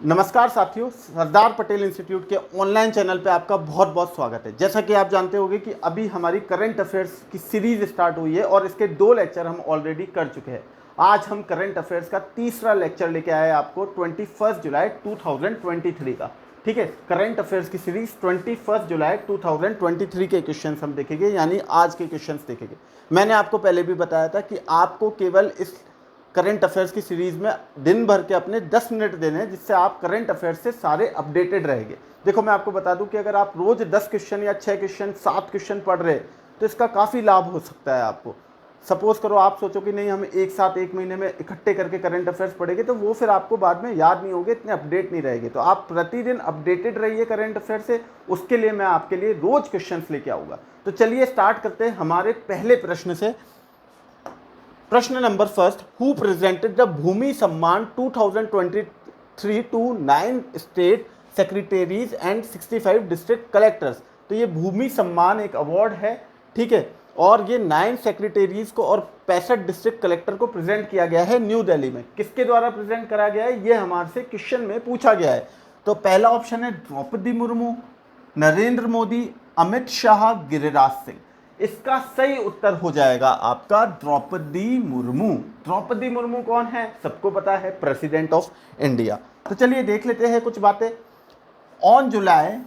नमस्कार साथियों, सरदार पटेल इंस्टीट्यूट के ऑनलाइन चैनल पे आपका बहुत बहुत स्वागत है। जैसा कि आप जानते होंगे कि अभी हमारी करंट अफेयर्स की सीरीज स्टार्ट हुई है और इसके 2 लेक्चर हम ऑलरेडी कर चुके हैं। आज हम करंट अफेयर्स का तीसरा लेक्चर लेके आए आपको 21 जुलाई 2023 का। ठीक है, करंट अफेयर्स की सीरीज 21 जुलाई 2023 के क्वेश्चन हम देखेंगे, यानी आज के क्वेश्चन देखेंगे। मैंने आपको पहले भी बताया था कि आपको केवल इस करंट अफेयर्स की सीरीज में दिन भर के अपने 10 मिनट देने हैं, जिससे आप करंट अफेयर्स से सारे अपडेटेड रहेंगे। देखो, मैं आपको बता दूं कि अगर आप रोज 10 क्वेश्चन या 6 क्वेश्चन 7 क्वेश्चन पढ़ रहे तो इसका काफ़ी लाभ हो सकता है आपको। सपोज करो आप सोचो कि नहीं, हम एक साथ एक महीने में इकट्ठे करके करंट अफेयर्स पढ़ेंगे तो वो फिर आपको बाद में याद नहीं होंगे, इतने अपडेट नहीं रहेंगे। तो आप प्रतिदिन अपडेटेड रहिए करंट अफेयर से, उसके लिए मैं आपके लिए रोज क्वेश्चन लेके आऊँगा। तो चलिए स्टार्ट करते हैं हमारे पहले प्रश्न से। प्रश्न number first, who presented the Bhoomi Samman 2023 to 9 state secretaries and 65 district collectors. तो ये भूमि सम्मान एक अवार्ड है, ठीक है, और ये 9 सेक्रेटरीज को और 65 डिस्ट्रिक्ट कलेक्टर को प्रेजेंट किया गया है न्यू दिल्ली में। किसके द्वारा प्रेजेंट करा गया है, ये हमारे से क्वेश्चन में पूछा गया है। तो पहला ऑप्शन है द्रौपदी मुर्मू, नरेंद्र मोदी, अमित शाह, गिरिराज सिंह। इसका सही उत्तर हो जाएगा आपका द्रौपदी मुर्मू। द्रौपदी मुर्मू कौन है, सबको पता है, प्रेसिडेंट ऑफ इंडिया। तो चलिए देख लेते हैं कुछ बातें। ऑन जुलाई,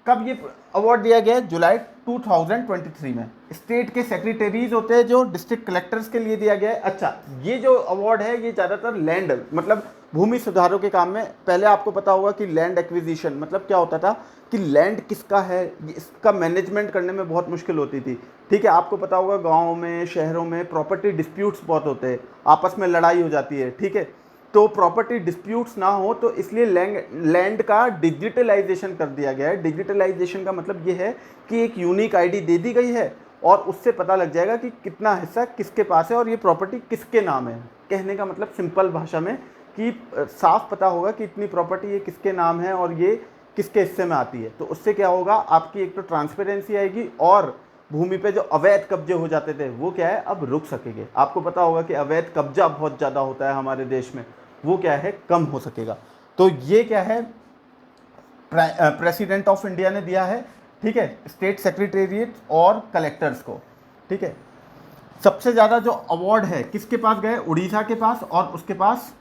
कब ये अवार्ड दिया गया है, जुलाई 2023 में। स्टेट के सेक्रेटरीज होते हैं जो डिस्ट्रिक्ट कलेक्टर्स के लिए दिया गया है। अच्छा, ये जो अवार्ड है ये ज़्यादातर लैंड मतलब भूमि सुधारों के काम में। पहले आपको पता होगा कि लैंड एक्विजिशन मतलब क्या होता था कि लैंड किसका है, इसका मैनेजमेंट करने में बहुत मुश्किल होती थी। ठीक है, आपको पता होगा गाँव में, शहरों में प्रॉपर्टी डिस्प्यूट्स बहुत होते हैं, आपस में लड़ाई हो जाती है। ठीक है, तो प्रॉपर्टी डिस्प्यूट्स ना हो तो इसलिए लैंड का डिजिटलाइजेशन कर दिया गया है। डिजिटलाइजेशन का मतलब ये है कि एक यूनिक आईडी दे दी गई है और उससे पता लग जाएगा कि कितना हिस्सा किसके पास है और ये प्रॉपर्टी किसके नाम है। कहने का मतलब सिंपल भाषा में कि साफ पता होगा कि इतनी प्रॉपर्टी ये किसके नाम है और ये किसके हिस्से में आती है। तो उससे क्या होगा, आपकी एक तो ट्रांसपेरेंसी आएगी और भूमि पे जो अवैध कब्जे हो जाते थे वो क्या है, अब रुक सकेंगे। आपको पता होगा कि अवैध कब्जा बहुत ज़्यादा होता है हमारे देश में, वो क्या है, कम हो सकेगा। तो ये क्या है, प्रेसिडेंट ऑफ इंडिया ने दिया है, ठीक है, स्टेट सेक्रेटेरिएट और कलेक्टर्स को। ठीक है, सबसे ज़्यादा जो अवार्ड है किसके पास गए, उड़ीसा के पास, और उसके पास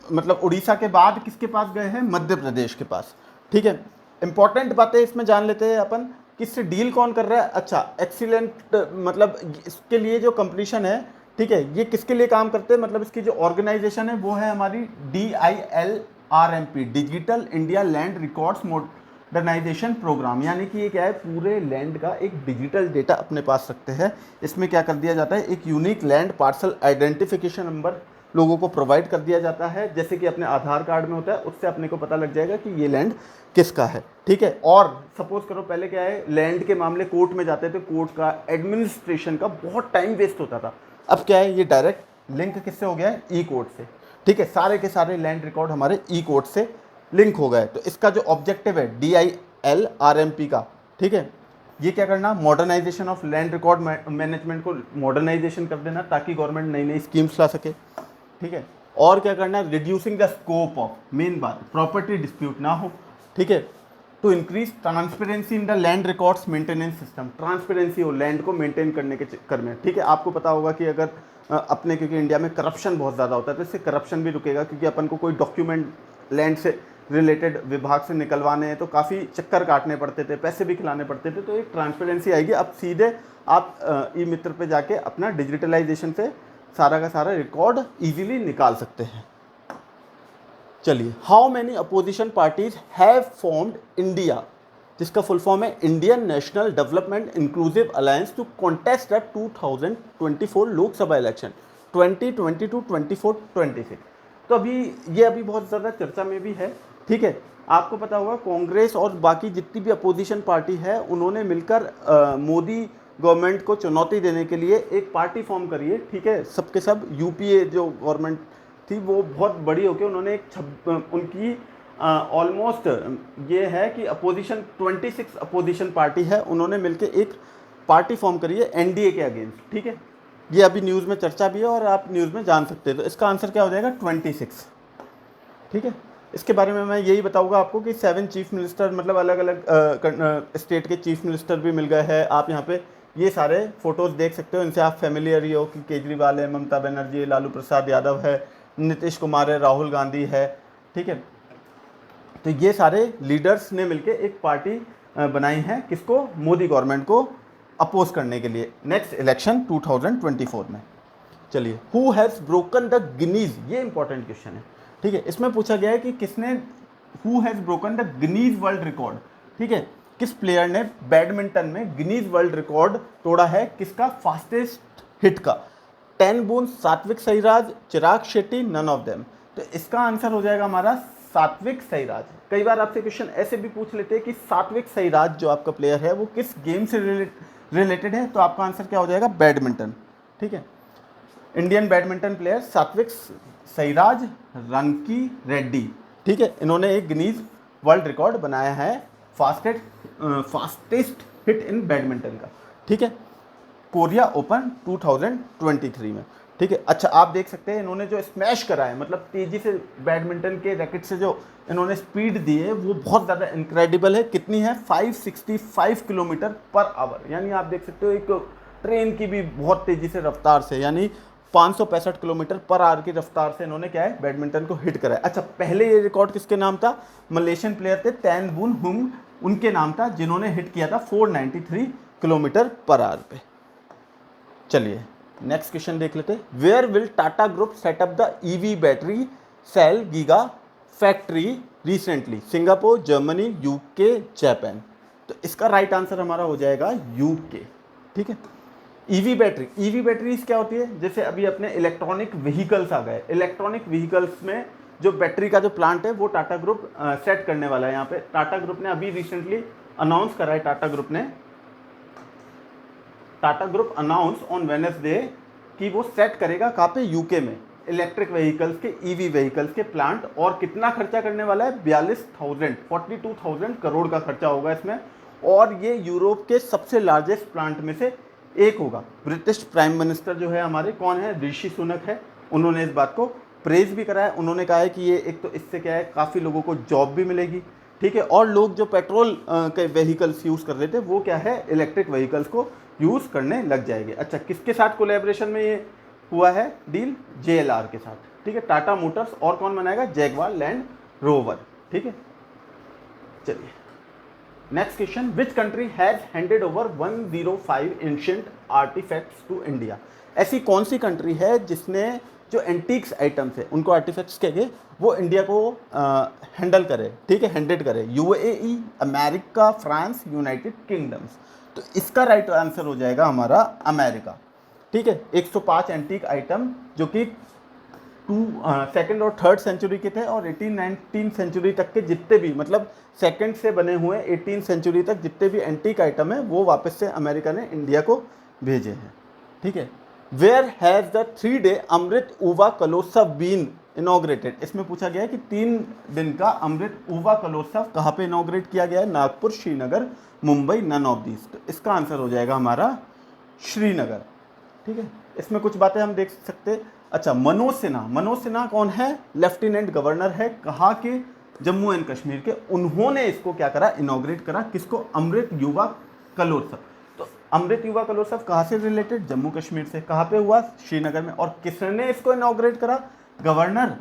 मतलब उड़ीसा के बाद किसके पास गए हैं, मध्य प्रदेश के पास। ठीक है, इंपॉर्टेंट बातें इसमें जान लेते हैं अपन, किससे डील कौन कर रहा है। अच्छा, एक्सीलेंट मतलब इसके लिए जो कंपटीशन है, ठीक है, ये किसके लिए काम करते हैं, मतलब इसकी जो ऑर्गेनाइजेशन है वो है हमारी DILRMP, digital India land records modernisation programme. यानी कि ये क्या है, पूरे लैंड का एक डिजिटल डेटा अपने पास रखते हैं। इसमें क्या कर दिया जाता है, एक unique land parcel identification number लोगों को प्रोवाइड कर दिया जाता है, जैसे कि अपने आधार कार्ड में होता है। उससे अपने को पता लग जाएगा कि ये लैंड किसका है। ठीक है, और सपोज करो पहले क्या है, लैंड के मामले कोर्ट में जाते थे, कोर्ट का एडमिनिस्ट्रेशन का बहुत टाइम वेस्ट होता था। अब क्या है, ये डायरेक्ट लिंक किससे हो गया है, ई कोर्ट से। ठीक है, सारे के सारे लैंड रिकॉर्ड हमारे ई कोर्ट से लिंक हो गए। तो इसका जो ऑब्जेक्टिव है DILRMP का, ठीक है, ये क्या करना, modernisation of land record management को मॉडर्नाइजेशन कर देना ताकि गवर्नमेंट नई नई स्कीम्स ला सके। ठीक है, और क्या करना, reducing the scope of, main बात, प्रॉपर्टी डिस्प्यूट ना हो। ठीक है, to increase transparency in the land records maintenance system, transparency हो लैंड को मेंटेन करने के चक्कर में। ठीक है, आपको पता होगा कि अगर अपने, क्योंकि इंडिया में करप्शन बहुत ज़्यादा होता है, तो इससे करप्शन भी रुकेगा, क्योंकि अपन को कोई डॉक्यूमेंट लैंड से रिलेटेड विभाग से निकलवाने हैं तो काफ़ी चक्कर काटने पड़ते थे, पैसे भी खिलाने पड़ते थे। तो एक ट्रांसपेरेंसी आएगी, अब सीधे आप ई मित्र पे जाके अपना डिजिटलाइजेशन से सारा का सारा रिकॉर्ड इजीली निकाल सकते हैं। चलिए, how many opposition parties have formed India, जिसका फुल फॉर्म है Indian National Development Inclusive Alliance, to contest the 2024 Lok Sabha election 2022, 24, 26। तो अभी ये बहुत ज़्यादा चर्चा में भी है। ठीक है, आपको पता होगा कांग्रेस और बाकी जितनी भी अपोजिशन पार्टी है उन्होंने मिलकर मोदी गवर्नमेंट को चुनौती देने के लिए एक पार्टी फॉर्म करी है। ठीक है, सबके सब यूपीए जो गवर्नमेंट थी वो बहुत बड़ी होकर उन्होंने उनकी ऑलमोस्ट ये है कि अपोजिशन 26 अपोजिशन पार्टी है, उन्होंने मिलकर एक पार्टी फॉर्म करी है एनडीए के अगेंस्ट। ठीक है, ये अभी न्यूज़ में चर्चा भी है और आप न्यूज़ में जान सकते हैं। तो इसका आंसर क्या हो जाएगा, 26। ठीक है, इसके बारे में मैं यही बताऊंगा आपको कि 7 चीफ मिनिस्टर, मतलब अलग अलग स्टेट के चीफ मिनिस्टर भी मिल गए हैं। आप यहाँ पे ये सारे फोटोज़ देख सकते हो, इनसे आप फेमिलियर ही हो कि केजरीवाल है, ममता बनर्जी है, लालू प्रसाद यादव है, नीतीश कुमार है, राहुल गांधी है, ठीक है। तो ये सारे लीडर्स ने मिलके एक पार्टी बनाई है, किसको? मोदी गवर्नमेंट को अपोज करने के लिए नेक्स्ट इलेक्शन 2024 में। चलिए, who has broken the Guinness, ये इंपॉर्टेंट क्वेश्चन है, ठीक है। इसमें पूछा गया है कि किसने, who has broken the Guinness world record, ठीक है, किस प्लेयर ने बैडमिंटन में गिनीज वर्ल्ड रिकॉर्ड तोड़ा है, किसका? फास्टेस्ट हिट का। 10 बूंद, Satwik Sairaj, Chirag Shetty, none of them. तो इसका आंसर हो जाएगा हमारा सात्विक साईराज। कई बार आपसे क्वेश्चन ऐसे भी पूछ लेते हैं कि सात्विक साईराज जो आपका प्लेयर है वो किस गेम से रिलेटेड है, तो आपका आंसर क्या हो जाएगा? बैडमिंटन, ठीक है। Indian badminton player Satwik Sairaj रनकी Reddy, ठीक है, इन्होंने एक गिनीज वर्ल्ड रिकॉर्ड बनाया है फास्टेस्ट हिट इन बैडमिंटन का, ठीक है, कोरिया ओपन 2023 में, ठीक है। अच्छा, आप देख सकते हैं इन्होंने जो स्मैश करा है, मतलब तेजी से बैडमिंटन के रैकेट से जो इन्होंने स्पीड दी है वो बहुत ज़्यादा इनक्रेडिबल है। कितनी है? 565 किलोमीटर पर आवर, यानी आप देख सकते हो एक ट्रेन की भी बहुत तेज़ी से रफ्तार से, यानी 565 किलोमीटर पर आवर की रफ्तार से इन्होंने क्या है? बैडमिंटन को हिट करा है। अच्छा, पहले ये रिकॉर्ड किसके नाम था? मलेशियन प्लेयर थे तैन बुन हुंग, उनके नाम था, जिन्होंने हिट किया था 493 किलोमीटर पर आवर पे। चलिए नेक्स्ट क्वेश्चन देख लेते हैं। Where will Tata group set up the EV battery cell giga factory recently? Singapore, Germany, UK, Japan. तो इसका राइट आंसर हमारा हो जाएगा यूके, ठीक है। ईवी बैटरीज क्या होती है? जैसे अभी अपने इलेक्ट्रॉनिक व्हीकल्स आ गए, इलेक्ट्रॉनिक व्हीकल्स में जो बैटरी का जो प्लांट है वो टाटा ग्रुप सेट करने वाला है। यहाँ पे टाटा ग्रुप ने अभी रिसेंटली अनाउंस करा है, Tata group announce on Wednesday कि वो सेट करेगा कहाँ पे? यूके में, इलेक्ट्रिक व्हीकल्स के, ईवी व्हीकल्स के प्लांट। और कितना खर्चा करने वाला है? 42,000 करोड़ का खर्चा होगा इसमें। और ये यूरोप के सबसे लार्जेस्ट प्लांट में से एक होगा। ब्रिटिश प्राइम मिनिस्टर जो है हमारे, कौन है? ऋषि सुनक है, उन्होंने इस बात को प्रेज भी करा है। उन्होंने कहा है कि ये एक तो इससे क्या है, काफ़ी लोगों को जॉब भी मिलेगी, ठीक है, और लोग जो पेट्रोल के व्हीकल्स यूज़ कर रहे थे वो क्या है, इलेक्ट्रिक व्हीकल्स को यूज़ करने लग जाएंगे। अच्छा, किसके साथ कोलैबोरेशन में ये हुआ है डील? JLR के साथ, ठीक है, टाटा मोटर्स, और कौन बनाएगा? जैगवार लैंड रोवर, ठीक है। चलिए next question, which country has handed over 105 ancient artefacts to India? ऐसी कौन सी कंट्री है जिसने जो एंटीक्स आइटम्स है, उनको आर्टिफैक्ट्स कह के, वो इंडिया को हैंडल करे, ठीक है, हैंडेड करे? UAE, America, France, United kingdoms. तो इसका राइट आंसर हो जाएगा हमारा अमेरिका, ठीक है। 105 एंटीक आइटम जो कि सेकंड और थर्ड सेंचुरी के थे, और 18-19 सेंचुरी तक के जितने भी, मतलब सेकंड से बने हुए 18 सेंचुरी तक जितने भी एंटीक आइटम है वो वापस से अमेरिका ने इंडिया को भेजे हैं, ठीक है। Where has the 3-day Amrit Yuva Kalotsav been inaugurated? इसमें पूछा गया है कि 3 दिन का अमृत ऊवा कलोत्सव कहाँ पे इनॉग्रेट किया गया है? Nagpur, Srinagar, Mumbai, none of these. तो इसका आंसर हो जाएगा हमारा श्रीनगर, ठीक है। इसमें कुछ बातें हम देख सकते हैं। अच्छा, मनोज सिन्हा कौन है? लेफ्टिनेंट गवर्नर है, कहाँ के? जम्मू एंड कश्मीर के। उन्होंने इसको क्या करा? इनॉग्रेट करा। किसको? अमृत युवा कलोत्सव। तो अमृत युवा कलोत्सव कहाँ से रिलेटेड? जम्मू कश्मीर से। कहाँ पे हुआ? श्रीनगर में। और किसने इसको इनॉग्रेट करा? गवर्नर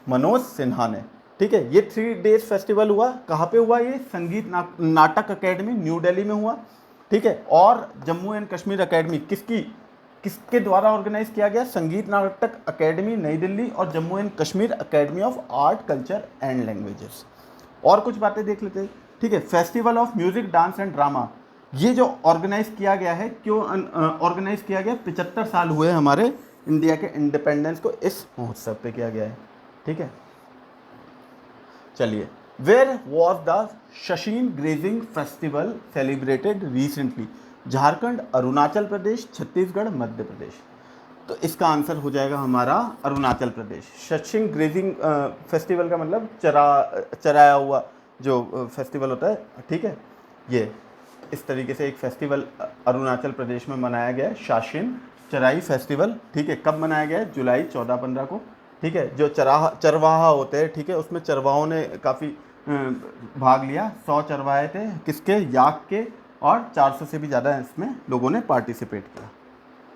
मनोज सिन्हा ने, ठीक है। ये 3 days फेस्टिवल हुआ, कहाँ पे हुआ? ये संगीत नाटक अकेडमी न्यू दिल्ली में हुआ, ठीक है। और जम्मू एंड कश्मीर अकेडमी किसके द्वारा ऑर्गेनाइज किया गया? संगीत नाटक अकेडमी नई दिल्ली और Jammu and Kashmir academy of art, culture and languages. और कुछ बातें देख लेते हैं, ठीक है। Festival of music, dance and drama, ये जो ऑर्गेनाइज किया गया है, क्यों ऑर्गेनाइज किया गया? 75 साल हुए हमारे इंडिया के इंडिपेंडेंस को, इस महोत्सव पे किया गया है, ठीक है। चलिए, वेयर वॉज द शशीन grazing festival celebrated recently? Jharkhand, Arunachal Pradesh, Chhattisgarh, Madhya Pradesh. तो इसका आंसर हो जाएगा हमारा अरुणाचल प्रदेश। शशीन ग्रेजिंग फेस्टिवल का मतलब चराया हुआ जो फेस्टिवल होता है, ठीक है। ये इस तरीके से एक फेस्टिवल अरुणाचल प्रदेश में मनाया गया है, शाशीन चराई फेस्टिवल, ठीक है। कब मनाया गया है? जुलाई 14-15 को, ठीक है, जो चरवाहा होते हैं, ठीक है, उसमें चरवाहों ने काफ़ी भाग लिया। 100 चरवाहे थे किसके, याक के, और 400 से भी ज़्यादा इसमें लोगों ने पार्टिसिपेट किया।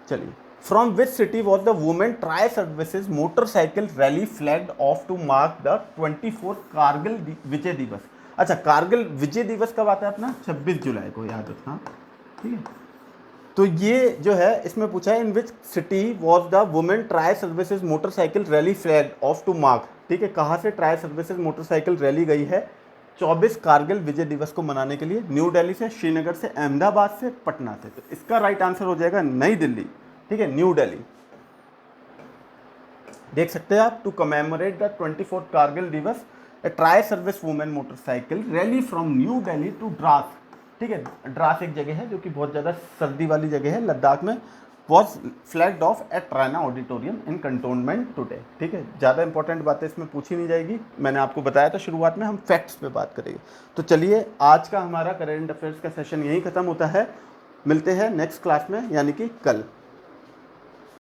चलिए, from which city was the women tri services motorcycle rally flagged off to mark the 24 Kargil Vijay Diwas. अच्छा, कारगिल विजय दिवस कब आता है अपना, 26 जुलाई को, याद रखना, ठीक है। तो ये जो है इसमें पूछा है in which city was the women tri services motorcycle rally flag off to mark, ठीक है, कहाँ से ट्राई सर्विसेज मोटरसाइकिल रैली गई है 24 कारगिल विजय दिवस को मनाने के लिए। न्यू दिल्ली से, श्रीनगर से, अहमदाबाद से, पटना से। तो इसका राइट आंसर हो जाएगा नई दिल्ली, ठीक है, न्यू दिल्ली। देख सकते हैं आप, to commemorate the 24 Kargil Diwas a tri service women motorcycle rally from New Delhi to Dras, ठीक है, द्रास एक जगह है जो कि बहुत ज़्यादा सर्दी वाली जगह है लद्दाख में, was flagged off at Raina auditorium in cantonment today, ठीक है। ज़्यादा इंपॉर्टेंट बातें इसमें पूछी नहीं जाएगी, मैंने आपको बताया था शुरुआत में हम फैक्ट्स पे बात करेंगे। तो चलिए, आज का हमारा करेंट अफेयर्स का सेशन यहीं ख़त्म होता है। मिलते हैं नेक्स्ट क्लास में, यानी कि कल।